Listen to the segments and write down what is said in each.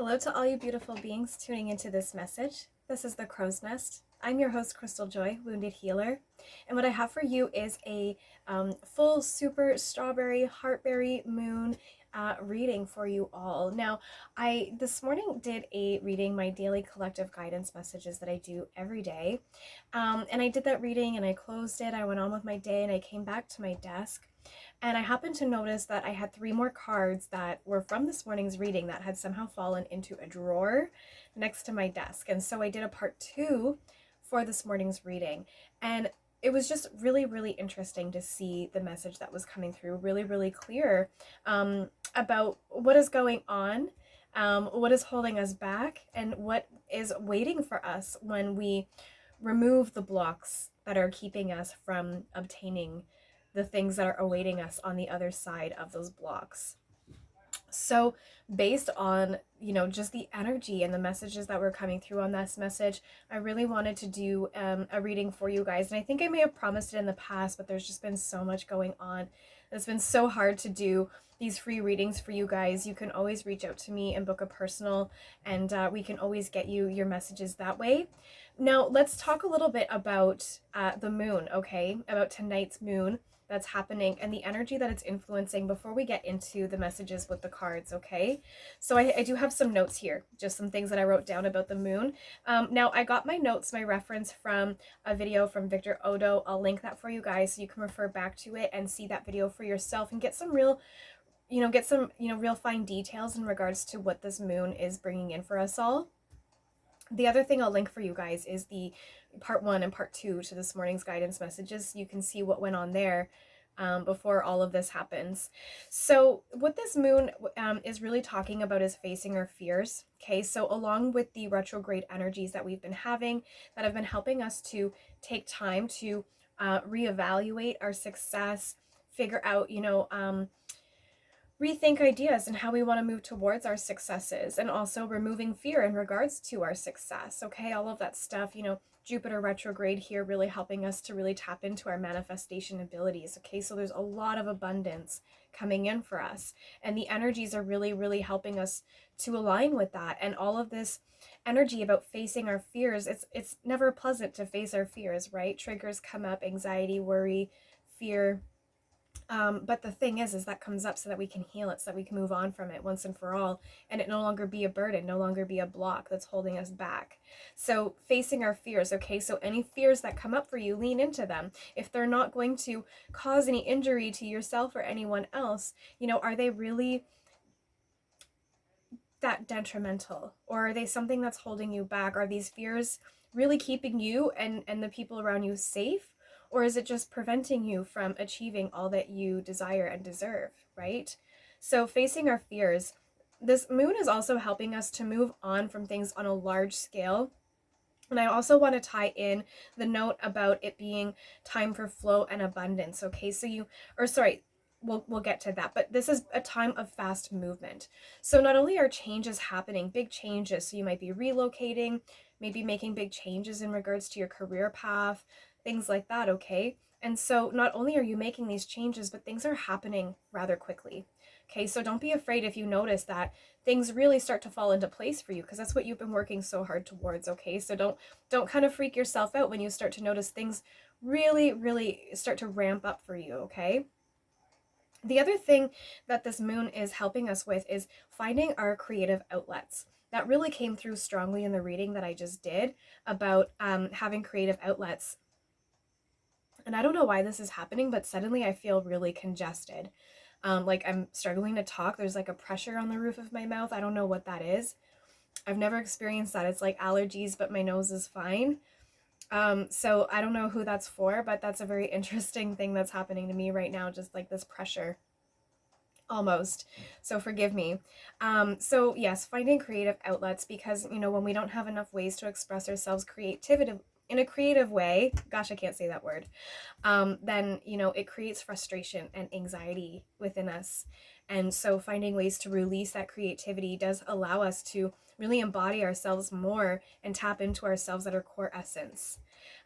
Hello to all you beautiful beings tuning into this message. This is the Crow's Nest. I'm your host, Crystaljoy, Wounded Healer. And what I have for you is a full super strawberry Heartberry Moon reading for you all. Now, I this morning did a reading, my daily collective guidance messages that I do every day. And I did that reading and I closed it. I went on with my day and I came back to my desk. And I happened to notice that I had 3 more cards that were from this morning's reading that had somehow fallen into a drawer next to my desk. And so I did a part 2 for this morning's reading. And it was just really, really interesting to see the message that was coming through, really, really clear about what is going on, what is holding us back, and what is waiting for us when we remove the blocks that are keeping us from obtaining the things that are awaiting us on the other side of those blocks. So based on, just the energy and the messages that were coming through on this message, I really wanted to do a reading for you guys. And I think I may have promised it in the past, but there's just been so much going on. It's been so hard to do these free readings for you guys. You can always reach out to me and book a personal, and we can always get you your messages that way. Now, let's talk a little bit about the moon, okay? About tonight's moon that's happening and the energy that it's influencing before we get into the messages with the cards, okay? So I do have some notes here, just some things that I wrote down about the moon. Now, I got my notes, my reference from a video from Victor Oddo. I'll link that for you guys so you can refer back to it and see that video for yourself and get some real real fine details in regards to what this moon is bringing in for us all. The other thing I'll link for you guys is the part 1 and part 2 to this morning's guidance messages. You can see what went on there before all of this happens. So what this moon is really talking about is facing our fears. Okay, so along with the retrograde energies that we've been having that have been helping us to take time to reevaluate our success, figure out, rethink ideas and how we want to move towards our successes, and also removing fear in regards to our success. Okay, all of that stuff, Jupiter retrograde here really helping us to really tap into our manifestation abilities. Okay, so there's a lot of abundance coming in for us, and the energies are really, really helping us to align with that. And all of this energy about facing our fears, it's never pleasant to face our fears, right? Triggers come up, anxiety, worry, fear. But the thing is that comes up so that we can heal it, so that we can move on from it once and for all, and it no longer be a burden, no longer be a block that's holding us back. So facing our fears, okay? So any fears that come up for you, lean into them. If they're not going to cause any injury to yourself or anyone else, are they really that detrimental? Or are they something that's holding you back? Are these fears really keeping you and the people around you safe? Or is it just preventing you from achieving all that you desire and deserve, right? So facing our fears, this moon is also helping us to move on from things on a large scale. And I also want to tie in the note about it being time for flow and abundance, okay? We'll get to that, but this is a time of fast movement. So not only are changes happening, big changes, so you might be relocating, maybe making big changes in regards to your career path, things like that, okay? And so not only are you making these changes, but things are happening rather quickly. Okay, so don't be afraid if you notice that things really start to fall into place for you, because that's what you've been working so hard towards, okay? So don't kind of freak yourself out when you start to notice things really, really start to ramp up for you, okay? The other thing that this moon is helping us with is finding our creative outlets. That really came through strongly in the reading that I just did about having creative outlets. And I don't know why this is happening, but suddenly I feel really congested. Like I'm struggling to talk. There's like a pressure on the roof of my mouth. I don't know what that is. I've never experienced that. It's like allergies, but my nose is fine. So I don't know who that's for, but that's a very interesting thing that's happening to me right now. Just like this pressure. Almost. So forgive me. So yes, finding creative outlets, because, when we don't have enough ways to express ourselves in a creative way, gosh, I can't say that word, then, you know, it creates frustration and anxiety within us. And so finding ways to release that creativity does allow us to really embody ourselves more and tap into ourselves at our core essence.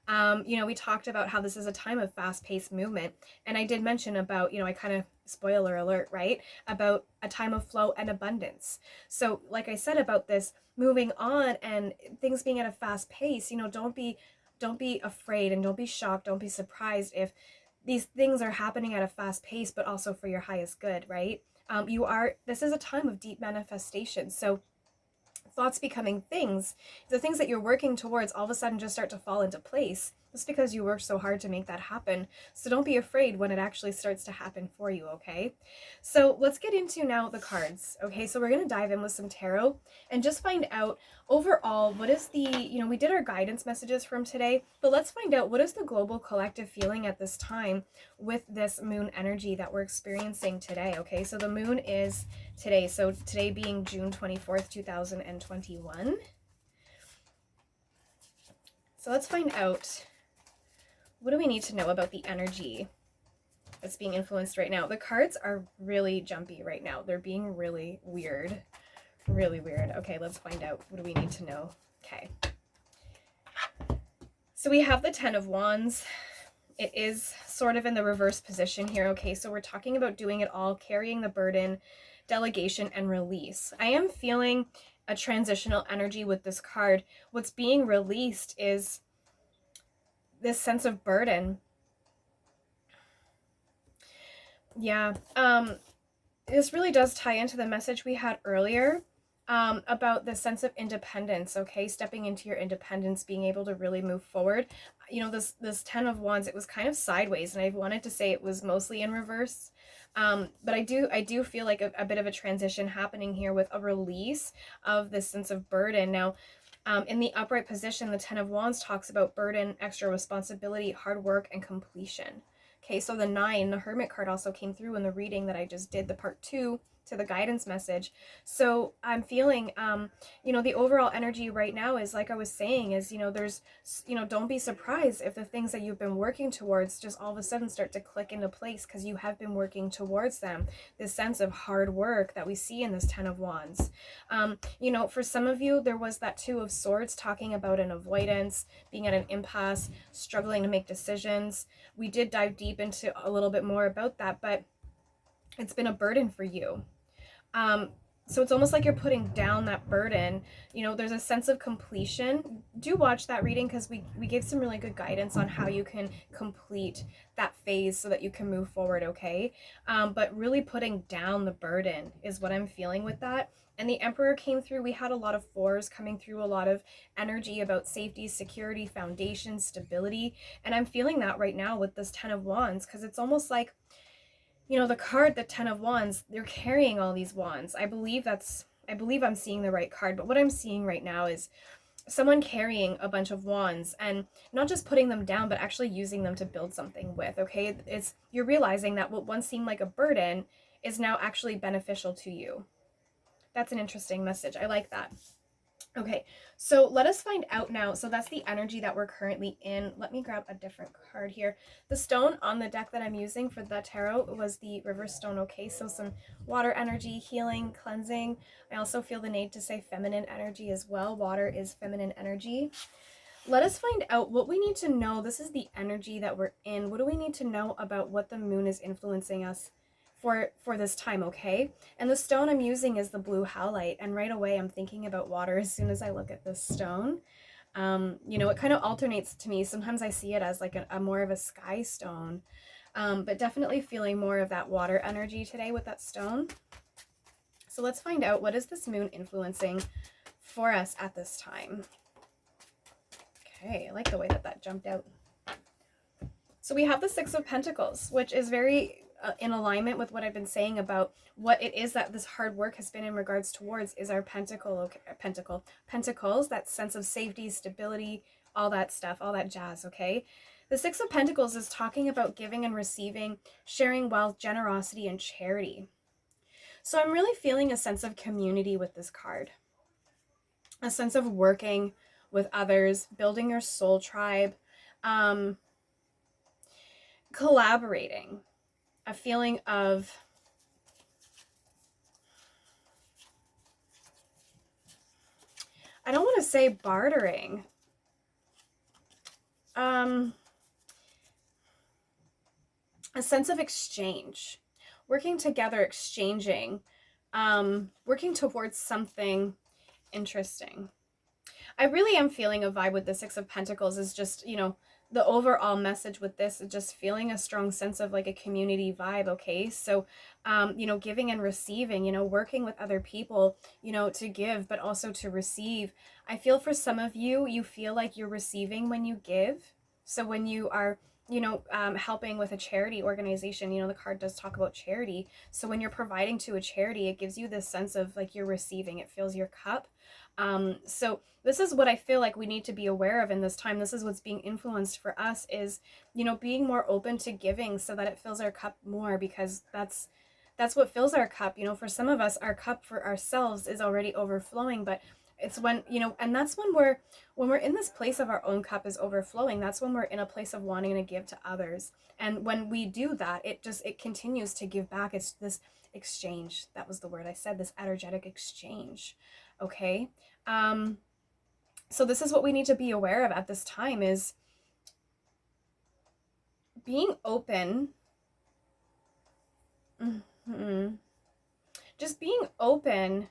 You know, we talked about how this is a time of fast-paced movement, and I did mention about, you know, I kind of, spoiler alert, right, about a time of flow and abundance. So like I said about this moving on and things being at a fast pace, you know, don't be afraid and don't be shocked, don't be surprised if these things are happening at a fast pace, but also for your highest good, right? This is a time of deep manifestation. So thoughts becoming things, the things that you're working towards all of a sudden just start to fall into place. Just because you worked so hard to make that happen. So don't be afraid when it actually starts to happen for you, okay? So let's get into now the cards, okay? So we're going to dive in with some tarot and just find out overall what is the, you know, we did our guidance messages from today, but let's find out what is the global collective feeling at this time with this moon energy that we're experiencing today, okay? So the moon is today, so today being June 24th, 2021. So let's find out, what do we need to know about the energy that's being influenced right now? The cards are really jumpy right now. They're being really weird. Really weird. Okay, let's find out. What do we need to know? Okay. So we have the Ten of Wands. It is sort of in the reverse position here. Okay, so we're talking about doing it all, carrying the burden, delegation, and release. I am feeling a transitional energy with this card. What's being released is this sense of burden. Yeah, this really does tie into the message we had earlier about the sense of independence, okay? Stepping into your independence, being able to really move forward. You know, this Ten of Wands, it was kind of sideways, and I wanted to say it was mostly in reverse. But I do feel like a bit of a transition happening here with a release of this sense of burden. Now, in the upright position, the Ten of Wands talks about burden, extra responsibility, hard work, and completion. Okay, so the 9, the Hermit card, also came through in the reading that I just did, the part 2 to the guidance message. So I'm feeling, you know, the overall energy right now is, like I was saying, is, you know, there's, you know, don't be surprised if the things that you've been working towards just all of a sudden start to click into place because you have been working towards them. This sense of hard work that we see in this Ten of Wands. You know, for some of you, there was that Two of Swords talking about an avoidance, being at an impasse, struggling to make decisions. We did dive deep into a little bit more about that, but it's been a burden for you. So it's almost like you're putting down that burden. You know, there's a sense of completion. Do watch that reading because we gave some really good guidance on how you can complete that phase so that you can move forward, okay? But really putting down the burden is what I'm feeling with that. And the Emperor came through. We had a lot of 4s coming through, a lot of energy about safety, security, foundation, stability. And I'm feeling that right now with this Ten of Wands because it's almost like, you know, the card, the Ten of Wands, they're carrying all these wands. I believe I'm seeing the right card, but what I'm seeing right now is someone carrying a bunch of wands and not just putting them down, but actually using them to build something with, okay? You're realizing that what once seemed like a burden is now actually beneficial to you. That's an interesting message. I like that. Okay, so let us find out now. So that's the energy that we're currently in. Let me grab a different card here. The stone on the deck that I'm using for the tarot was the River Stone, okay? So some water energy, healing, cleansing. I also feel the need to say feminine energy as well. Water is feminine energy. Let us find out what we need to know. This is the energy that we're in. What do we need to know about what the moon is influencing us for this time, okay? And the stone I'm using is the blue howlite, and right away I'm thinking about water as soon as I look at this stone. You know, it kind of alternates to me. Sometimes I see it as like a more of a sky stone, but definitely feeling more of that water energy today with that stone. So let's find out, what is this moon influencing for us at this time? Okay, I like the way that jumped out. So we have the Six of Pentacles, which is very in alignment with what I've been saying about what it is that this hard work has been in regards towards is our pentacles, that sense of safety, stability, all that stuff, all that jazz, okay? The Six of Pentacles is talking about giving and receiving, sharing wealth, generosity, and charity. So I'm really feeling a sense of community with this card, a sense of working with others, building your soul tribe, collaborating, a feeling of I don't want to say bartering. A sense of exchange, working together, exchanging, working towards something interesting. I really am feeling a vibe with the Six of Pentacles is just, you know, the overall message with this is just feeling a strong sense of like a community vibe, okay? So, you know, giving and receiving, you know, working with other people, you know, to give, but also to receive. I feel for some of you, you feel like you're receiving when you give. So when you are, you know, helping with a charity organization, you know, the card does talk about charity. So when you're providing to a charity, it gives you this sense of like you're receiving, it fills your cup. So this is what I feel like we need to be aware of in this time. This is what's being influenced for us is, you know, being more open to giving so that it fills our cup more, because that's what fills our cup. You know, for some of us, our cup for ourselves is already overflowing, but it's when, you know, and that's when we're in this place of our own cup is overflowing, that's when we're in a place of wanting to give to others. And when we do that, it continues to give back. It's this exchange. That was the word I said, this energetic exchange. Okay. So this is what we need to be aware of at this time is being open. Just being open.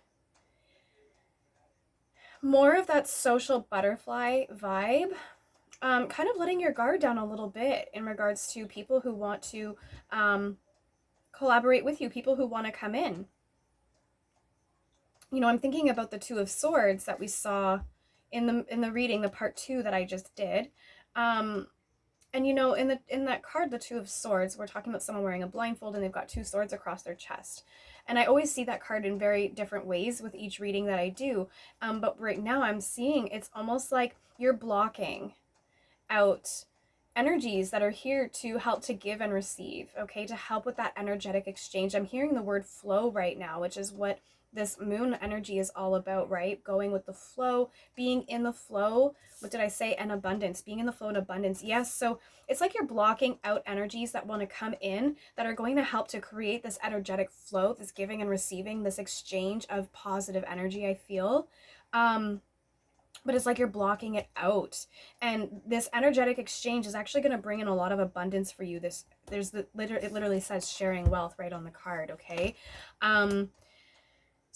More of that social butterfly vibe. Kind of letting your guard down a little bit in regards to people who want to collaborate with you, people who want to come in. You know, I'm thinking about the Two of Swords that we saw in the reading, the part 2 that I just did. And you know, in that card, the Two of Swords, we're talking about someone wearing a blindfold and they've got 2 swords across their chest. And I always see that card in very different ways with each reading that I do. But right now I'm seeing it's almost like you're blocking out energies that are here to help to give and receive, okay, to help with that energetic exchange. I'm hearing the word flow right now, which is what this moon energy is all about, right? Going with the flow, being in the flow. What did I say? And abundance, being in the flow and abundance. Yes. So it's like you're blocking out energies that want to come in that are going to help to create this energetic flow, this giving and receiving, this exchange of positive energy, I feel. But it's like you're blocking it out. And this energetic exchange is actually going to bring in a lot of abundance for you. It literally says sharing wealth right on the card, okay?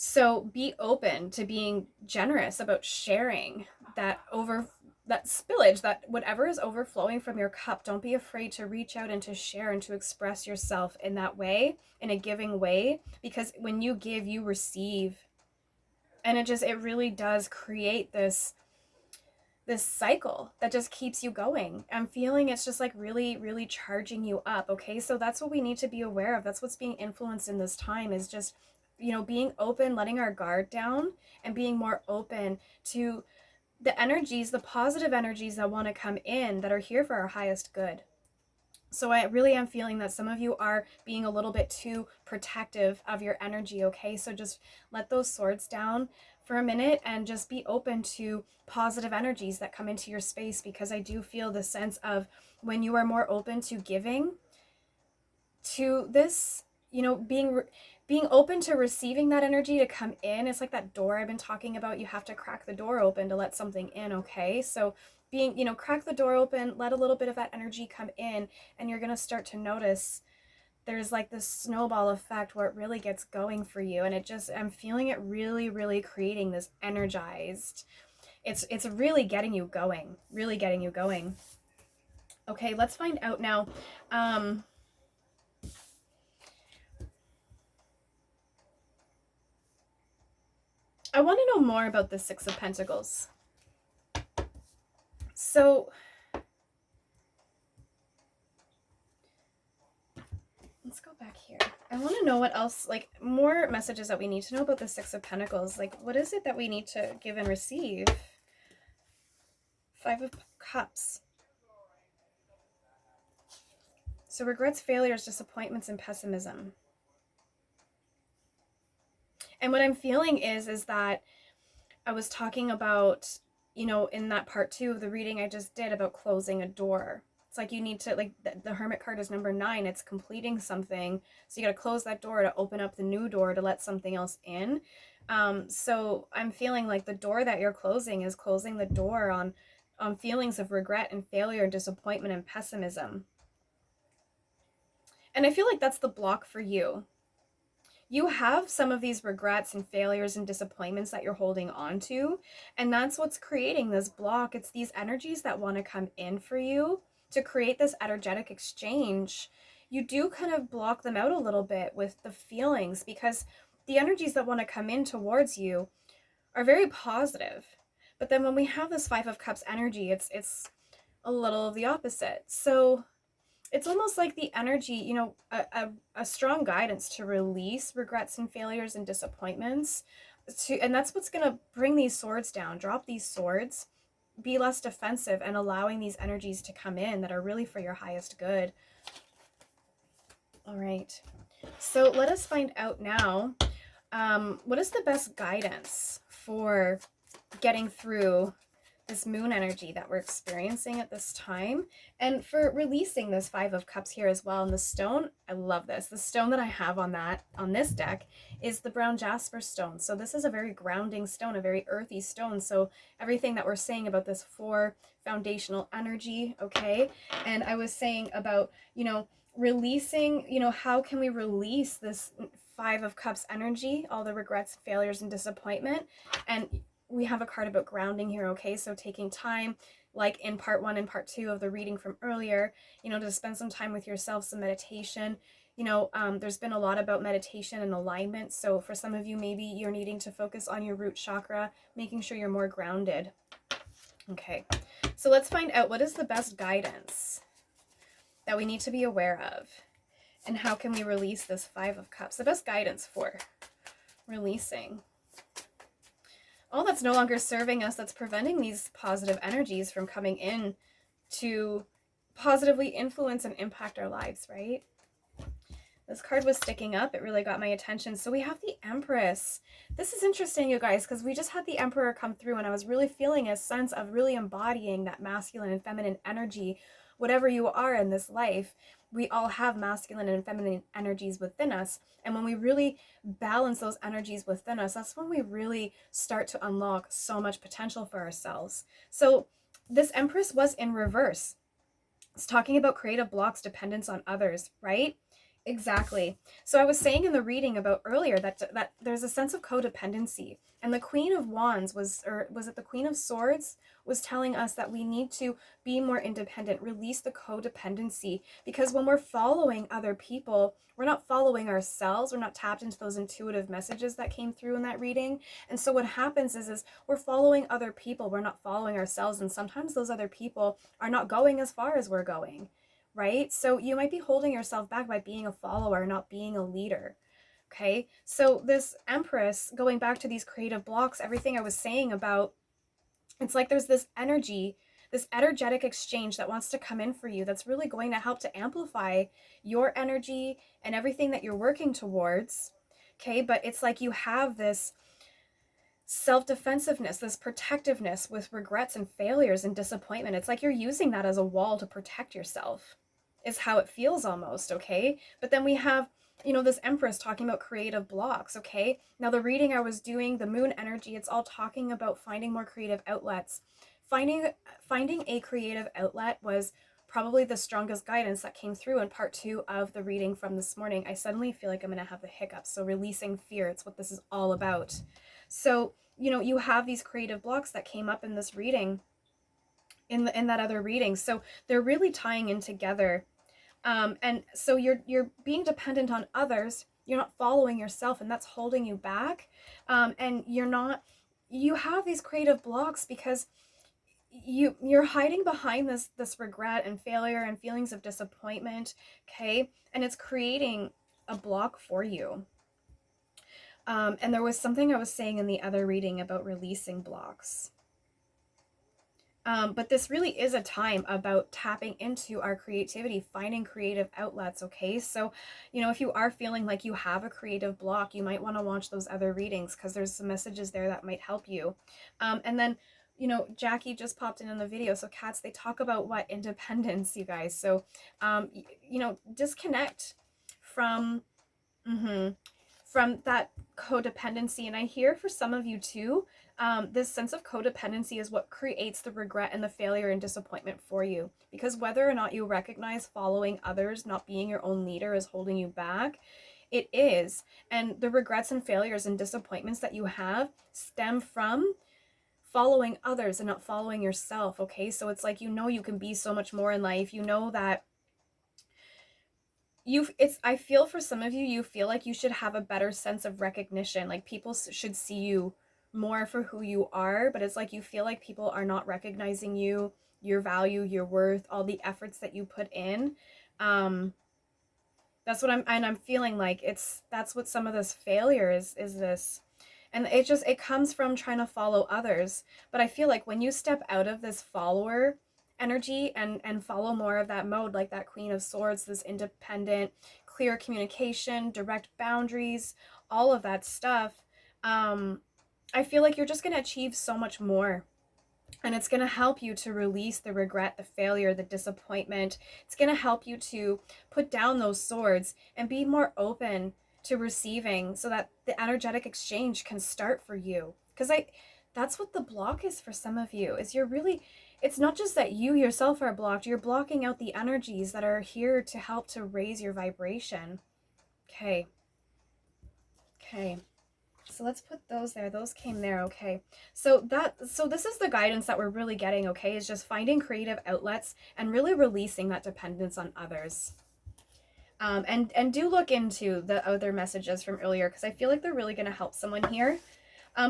So be open to being generous about sharing that spillage, that whatever is overflowing from your cup. Don't be afraid to reach out and to share and to express yourself in that way, in a giving way, because when you give, you receive. And it really does create this cycle that just keeps you going. I'm feeling it's just like really, really charging you up. Okay. So that's what we need to be aware of. That's what's being influenced in this time is just, you know, being open, letting our guard down and being more open to the energies, the positive energies that want to come in that are here for our highest good. So I really am feeling that some of you are being a little bit too protective of your energy, okay? So just let those swords down for a minute and just be open to positive energies that come into your space, because I do feel the sense of when you are more open to giving to this, you know, being open to receiving that energy to come in. It's like that door I've been talking about. You have to crack the door open to let something in, okay? So being, you know, crack the door open, let a little bit of that energy come in, and you're going to start to notice there's like this snowball effect where it really gets going for you. And I'm feeling it really, really creating this energized. It's really getting you going, really getting you going. Okay, let's find out now. I want to know more about the Six of Pentacles. So let's go back here. I want to know what else, like more messages that we need to know about the Six of Pentacles. Like, what is it that we need to give and receive? Five of Cups. So regrets, failures, disappointments, and pessimism. And what I'm feeling is that I was talking about, you know, in that part 2 of the reading I just did about closing a door. It's like you need to, like, the Hermit card is number 9. It's completing something. So you got to close that door to open up the new door to let something else in. So I'm feeling like the door that you're closing is closing the door on feelings of regret and failure and disappointment and pessimism. And I feel like that's the block for you. You have some of these regrets and failures and disappointments that you're holding on to, and that's what's creating this block. It's these energies that want to come in for you to create this energetic exchange. You do kind of block them out a little bit with the feelings, because the energies that want to come in towards you are very positive. But then when we have this 5 of Cups energy, it's a little of the opposite. So it's almost like the energy, you know, a strong guidance to release regrets and failures and disappointments, and that's what's going to bring these swords down. Drop these swords, be less defensive, and allowing these energies to come in that are really for your highest good. All right, so let us find out now, what is the best guidance for getting through this moon energy that we're experiencing at this time, and for releasing this 5 of Cups here as well. And the stone, I love this. The stone that I have on this deck is the brown jasper stone. So this is a very grounding stone, a very earthy stone. So everything that we're saying about this 4 foundational energy, okay? And I was saying about, you know, releasing, you know, how can we release this 5 of Cups energy, all the regrets, failures, and disappointment? And we have a card about grounding here, okay? So taking time, like in part 1 and part 2 of the reading from earlier, you know, to spend some time with yourself, some meditation. You know, there's been a lot about meditation and alignment. So for some of you, maybe you're needing to focus on your root chakra, making sure you're more grounded. Okay, so let's find out what is the best guidance that we need to be aware of, and how can we release this 5 of Cups? The best guidance for releasing all that's no longer serving us, that's preventing these positive energies from coming in to positively influence and impact our lives, right? This card was sticking up. It really got my attention. So we have the Empress. This is interesting, you guys, because we just had the Emperor come through, and I was really feeling a sense of really embodying that masculine and feminine energy. Whatever you are in this life, we all have masculine and feminine energies within us. And when we really balance those energies within us, that's when we really start to unlock so much potential for ourselves. So this Empress was in reverse. It's talking about creative blocks, dependence on others, right? Exactly. So I was saying in the reading about earlier that there's a sense of codependency, and the Queen of Wands was it the Queen of Swords, was telling us that we need to be more independent, release the codependency, because when we're following other people, we're not following ourselves. We're not tapped into those intuitive messages that came through in that reading. And so what happens is we're following other people. We're not following ourselves. And sometimes those other people are not going as far as we're going. Right? So you might be holding yourself back by being a follower, not being a leader. Okay? So this Empress, going back to these creative blocks, everything I was saying about, it's like there's this energy, this energetic exchange that wants to come in for you, that's really going to help to amplify your energy and everything that you're working towards. Okay? But it's like you have this self-defensiveness, this protectiveness with regrets and failures and disappointment. It's like you're using that as a wall to protect yourself, is how it feels almost, okay? But then we have, you know, this Empress talking about creative blocks, okay? Now the reading I was doing, the moon energy, it's all talking about finding more creative outlets. Finding a creative outlet was probably the strongest guidance that came through in part 2 of the reading from this morning. I suddenly feel like I'm going to have the hiccups. So releasing fear, it's what this is all about. So, you know, you have these creative blocks that came up in this reading, in that other reading. So they're really tying in together. And so you're being dependent on others. You're not following yourself, and that's holding you back. And you have these creative blocks because you're hiding behind this regret and failure and feelings of disappointment, okay? And it's creating a block for you. And there was something I was saying in the other reading about releasing blocks. But this really is a time about tapping into our creativity, finding creative outlets, okay? So, you know, if you are feeling like you have a creative block, you might want to watch those other readings, because there's some messages there that might help you. And then you know, Jackie just popped in the video. So cats, they talk about what? Independence, you guys. So, you know, disconnect from, from that codependency. And I hear for some of you too, this sense of codependency is what creates the regret and the failure and disappointment for you. Because whether or not you recognize following others, not being your own leader, is holding you back, it is. And the regrets and failures and disappointments that you have stem from following others and not following yourself. Okay, so it's like, you know, you can be so much more in life. You know that I feel for some of you, you feel like you should have a better sense of recognition. Like people should see you more for who you are, but it's like you feel like people are not recognizing you, your value, your worth, all the efforts that you put in. That's what I'm feeling like. That's what some of this failure is this. And it comes from trying to follow others. But I feel like when you step out of this follower energy and follow more of that mode, like that Queen of Swords, this independent, clear communication, direct boundaries, all of that stuff, I feel like you're just going to achieve so much more. And it's going to help you to release the regret, the failure, the disappointment. It's going to help you to put down those swords and be more open to receiving, so that the energetic exchange can start for you. Because that's what the block is for some of you, is it's not just that you yourself are blocked, you're blocking out the energies that are here to help to raise your vibration. Okay. So let's put those there. Those came there. Okay. So this is the guidance that we're really getting, okay, is just finding creative outlets and really releasing that dependence on others. And do look into the other messages from earlier, because I feel like they're really going to help someone here.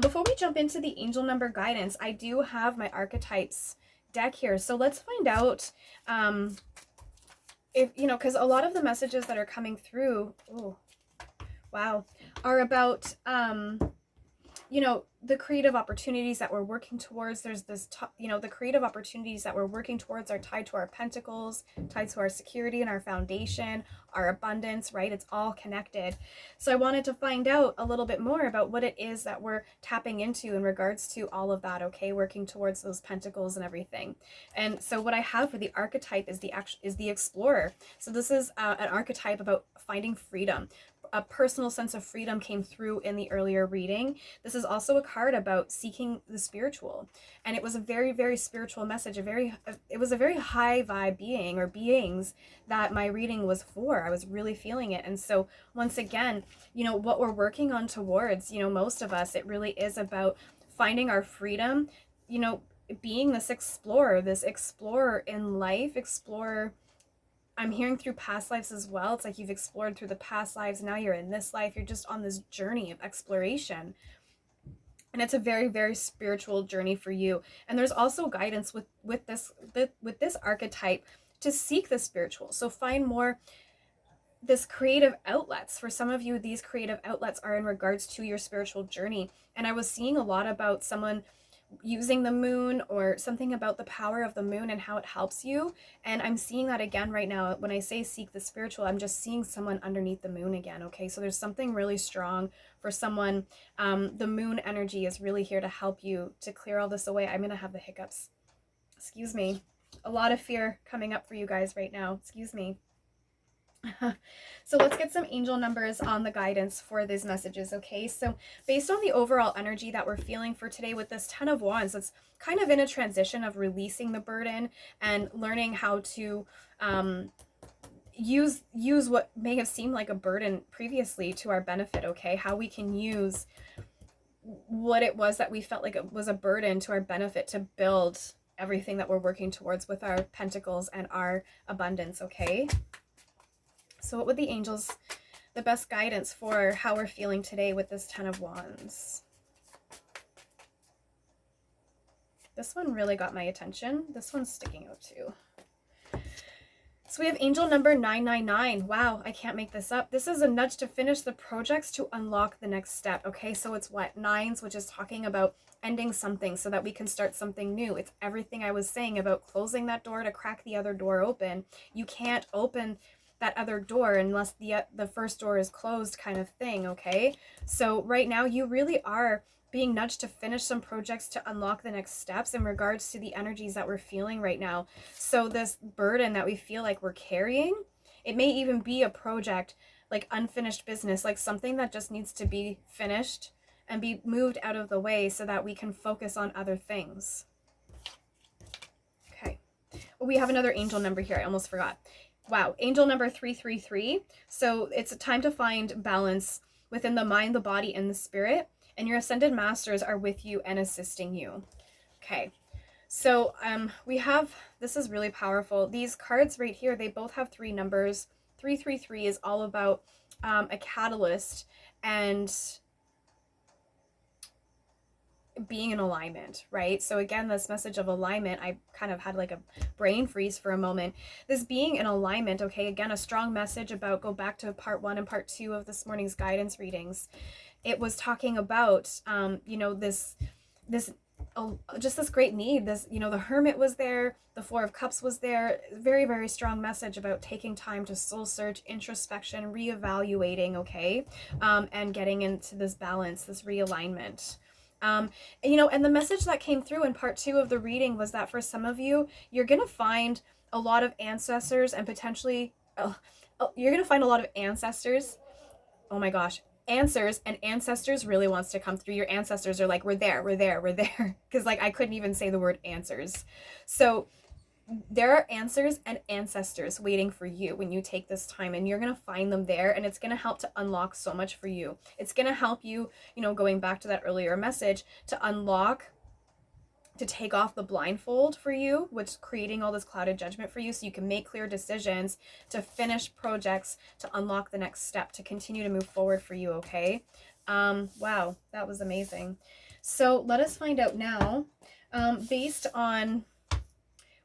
Before we jump into the angel number guidance, I do have my archetypes deck here. So let's find out if, you know, because a lot of the messages that are coming through, are about, you know, the creative opportunities that we're working towards. There's this, you know, the creative opportunities that we're working towards are tied to our pentacles, tied to our security and our foundation, our abundance, right? It's all connected. So I wanted to find out a little bit more about what it is that we're tapping into in regards to all of that, okay? Working towards those pentacles and everything. And so what I have for the archetype is the explorer. So this is an archetype about finding freedom. A personal sense of freedom came through in the earlier reading. This is also a card about seeking the spiritual, and it was a very, very spiritual message. It was a very high vibe being or beings that my reading was for. I was really feeling it. And so once again, you know, what we're working on towards, you know, most of us, it really is about finding our freedom, you know, being this explorer in life, I'm hearing through past lives as well. It's like you've explored through the past lives. Now you're in this life. You're just on this journey of exploration. And it's a very, very spiritual journey for you. And there's also guidance with this archetype to seek the spiritual. So find more this creative outlets. For some of you, these creative outlets are in regards to your spiritual journey. And I was seeing a lot about someone using the moon, or something about the power of the moon and how it helps you. And I'm seeing that again right now. When I say seek the spiritual, I'm just seeing someone underneath the moon again. Okay, so there's something really strong for someone. The moon energy is really here to help you to clear all this away. I'm gonna have the hiccups, excuse me. A lot of fear coming up for you guys right now, excuse me. So let's get some angel numbers on the guidance for these messages, okay? So based on the overall energy that we're feeling for today with this 10 of Wands, it's kind of in a transition of releasing the burden and learning how to use what may have seemed like a burden previously to our benefit, okay? How we can use what it was that we felt like it was a burden to our benefit to build everything that we're working towards with our pentacles and our abundance, okay? So what would the angels, the best guidance for how we're feeling today with this 10 of Wands? This one really got my attention. This one's sticking out too. So we have angel number 999. Wow, I can't make this up. This is a nudge to finish the projects to unlock the next step. Okay, so it's what? Nines, which is talking about ending something so that we can start something new. It's everything I was saying about closing that door to crack the other door open. You can't open that other door unless the first door is closed, kind of thing, okay? So right now you really are being nudged to finish some projects to unlock the next steps in regards to the energies that we're feeling right now. So this burden that we feel like we're carrying, it may even be a project, like unfinished business, like something that just needs to be finished and be moved out of the way so that we can focus on other things. Okay. We have another angel number here. I almost forgot. Wow. Angel number 333. So it's a time to find balance within the mind, the body, and the spirit. And your ascended masters are with you and assisting you. Okay. So we have, this is really powerful. These cards right here, they both have 3 numbers. 333 is all about a catalyst and being in alignment, right? So again, this message of alignment, I kind of had like a brain freeze for a moment. This being in alignment, okay, again, a strong message about, go back to part 1 and part 2 of this morning's guidance readings. It was talking about, you know, this just this great need. This, you know, the Hermit was there, the 4 of Cups was there. Very, very strong message about taking time to soul search, introspection, reevaluating, okay, and getting into this balance, this realignment. You know, and the message that came through in part 2 of the reading was that for some of you, you're going to find a lot of ancestors and potentially, you're going to find a lot of ancestors. Oh my gosh. Answers, and ancestors really wants to come through. Your ancestors are like, we're there. Because like, I couldn't even say the word answers. So there are answers and ancestors waiting for you when you take this time, and you're going to find them there, and it's going to help to unlock so much for you. It's going to help you, you know, going back to that earlier message, to unlock, to take off the blindfold for you, which creating all this clouded judgment for you, so you can make clear decisions, to finish projects, to unlock the next step, to continue to move forward for you, okay? Wow, that was amazing. So let us find out now, based on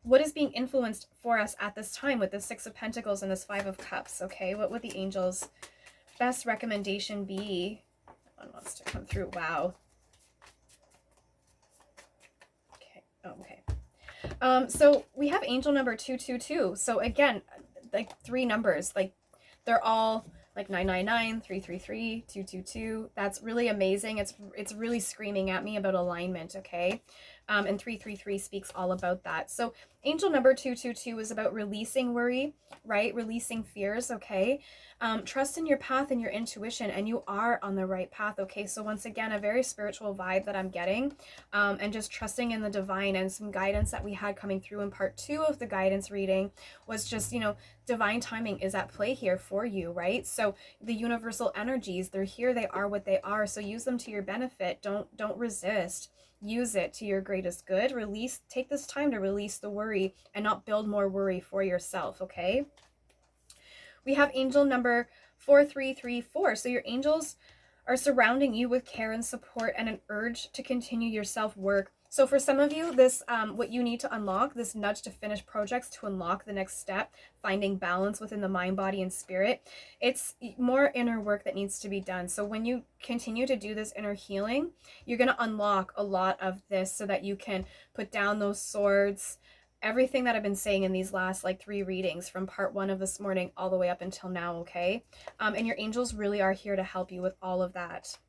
what is being influenced for us at this time with the 6 of Pentacles and this 5 of Cups, okay? What would the angels' best recommendation be? One wants to come through. Wow. Okay. So we have angel number 222. So again, like 3 numbers, like they're all like 999, 333, 222. That's really amazing. It's really screaming at me about alignment, okay? And 333 speaks all about that. So angel number 222 is about releasing worry, right? Releasing fears, okay? Trust in your path and your intuition, and you are on the right path, okay? So once again, a very spiritual vibe that I'm getting, and just trusting in the divine, and some guidance that we had coming through in part 2 of the guidance reading was just, you know, divine timing is at play here for you, right? So the universal energies, they're here, they are what they are. So use them to your benefit. Don't resist. Use it to your greatest good. Release, take this time to release the worry and not build more worry for yourself, okay? We have angel number 4334. So your angels are surrounding you with care and support and an urge to continue your self-work. So for some of you, this, what you need to unlock, this nudge to finish projects, to unlock the next step, finding balance within the mind, body, and spirit, it's more inner work that needs to be done. So when you continue to do this inner healing, you're going to unlock a lot of this so that you can put down those swords, everything that I've been saying in these last like 3 readings from part 1 of this morning all the way up until now, okay? And your angels really are here to help you with all of that.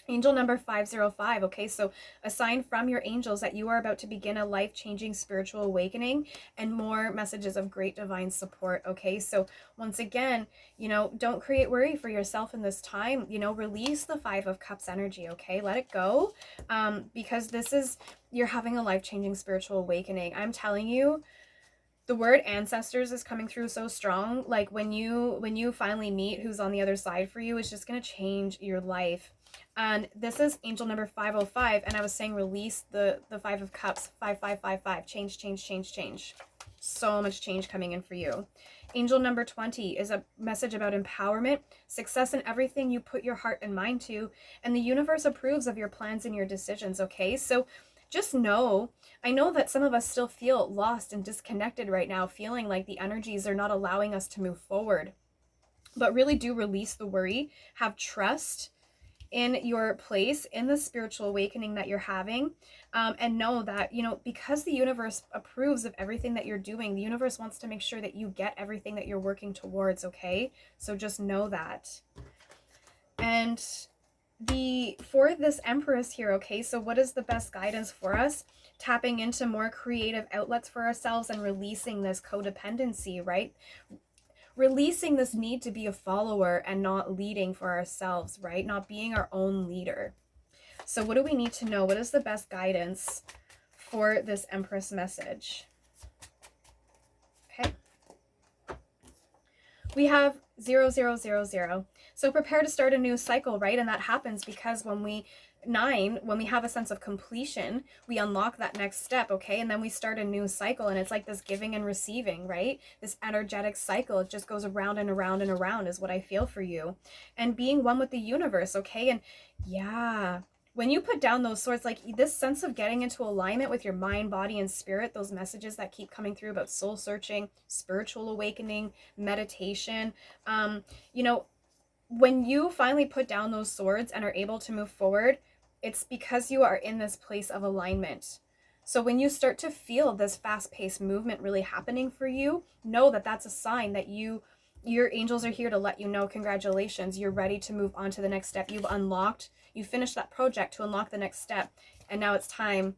Angel number 505, okay, so a sign from your angels that you are about to begin a life-changing spiritual awakening, and more messages of great divine support, okay? So once again, you know, don't create worry for yourself in this time, you know, release the 5 of Cups energy, okay? Let it go, because this is, you're having a life-changing spiritual awakening. I'm telling you, the word ancestors is coming through so strong. Like when you finally meet who's on the other side for you, it's just going to change your life. And this is angel number 505, and I was saying release the 5 of Cups, 5555, change. So much change coming in for you. Angel number 20 is a message about empowerment, success in everything you put your heart and mind to, and the universe approves of your plans and your decisions, okay? So just know, I know that some of us still feel lost and disconnected right now, feeling like the energies are not allowing us to move forward. But really do release the worry, have trust in your place in the spiritual awakening that you're having, and know that, you know, because the universe approves of everything that you're doing, the universe wants to make sure that you get everything that you're working towards, okay? So just know that. And for this Empress here, okay, so what is the best guidance for us? Tapping into more creative outlets for ourselves and releasing this codependency, right? Releasing this need to be a follower and not leading for ourselves, right? Not being our own leader. So what do we need to know? What is the best guidance for this Empress message? Okay. We have 0000. So prepare to start a new cycle, right? And that happens because when we have a sense of completion, we unlock that next step, okay? And then we start a new cycle, and it's like this giving and receiving, right? This energetic cycle, it just goes around and around and around is what I feel for you. And being one with the universe, okay? And yeah, when you put down those swords, like this sense of getting into alignment with your mind, body, and spirit, those messages that keep coming through about soul searching, spiritual awakening, meditation, you know, when you finally put down those swords and are able to move forward, it's because you are in this place of alignment. So when you start to feel this fast-paced movement really happening for you, know that that's a sign that your angels are here to let you know, congratulations, you're ready to move on to the next step. You finished that project to unlock the next step, and now it's time.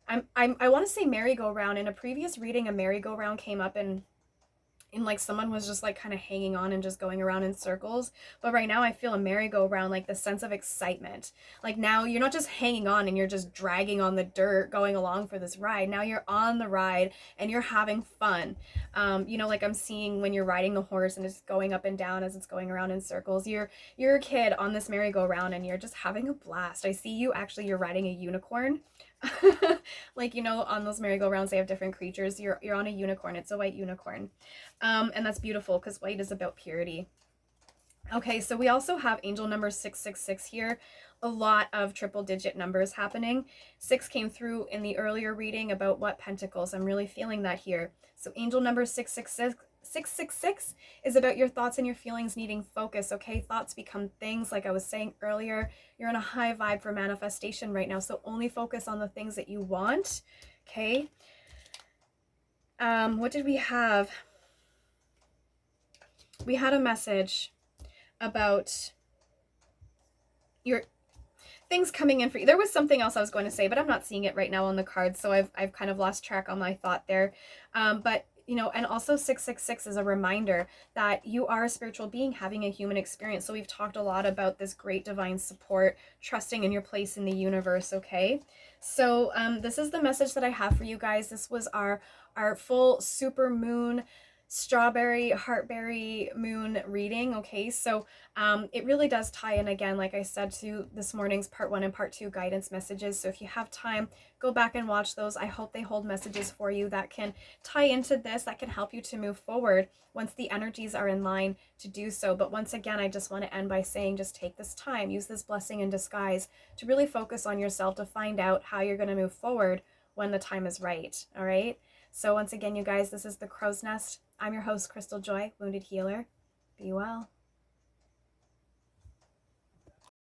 I want to say merry-go-round. In a previous reading, a merry-go-round came up, and like someone was just like kind of hanging on and just going around in circles. But right now I feel a merry-go-round, like the sense of excitement. Like now you're not just hanging on and you're just dragging on the dirt going along for this ride. Now you're on the ride and you're having fun. You know, like I'm seeing when you're riding the horse and it's going up and down as it's going around in circles. You're a kid on this merry-go-round and you're just having a blast. I see you, actually you're riding a unicorn. Like, you know, on those merry-go-rounds they have different creatures. You're on a unicorn. It's a white unicorn. And that's beautiful because white is about purity. Okay, so we also have angel number 666 here. A lot of triple digit numbers happening. 6 came through in the earlier reading about what pentacles. I'm really feeling that here. So angel number 666 is about your thoughts and your feelings needing focus, okay? Thoughts become things, like I was saying earlier. You're in a high vibe for manifestation right now, so only focus on the things that you want, okay? What did we have? We had a message about your things coming in for you. There was something else I was going to say, but I'm not seeing it right now on the cards, so I've kind of lost track on my thought there. But you know, and also 666 is a reminder that you are a spiritual being having a human experience. So we've talked a lot about this great divine support, trusting in your place in the universe, okay? So this is the message that I have for you guys. This was our full super moon strawberry heartberry moon reading, okay? So it really does tie in, again, like I said, to this morning's part 1 and part 2 guidance messages. So if you have time, go back and watch those. I hope they hold messages for you that can tie into this, that can help you to move forward once the energies are in line to do so. But once again, I just want to end by saying, just take this time, use this blessing in disguise to really focus on yourself, to find out how you're going to move forward when the time is right, all right? So once again, you guys, this is the Crow's Nest. I'm your host, Crystaljoy, Wounded Healer. Be well.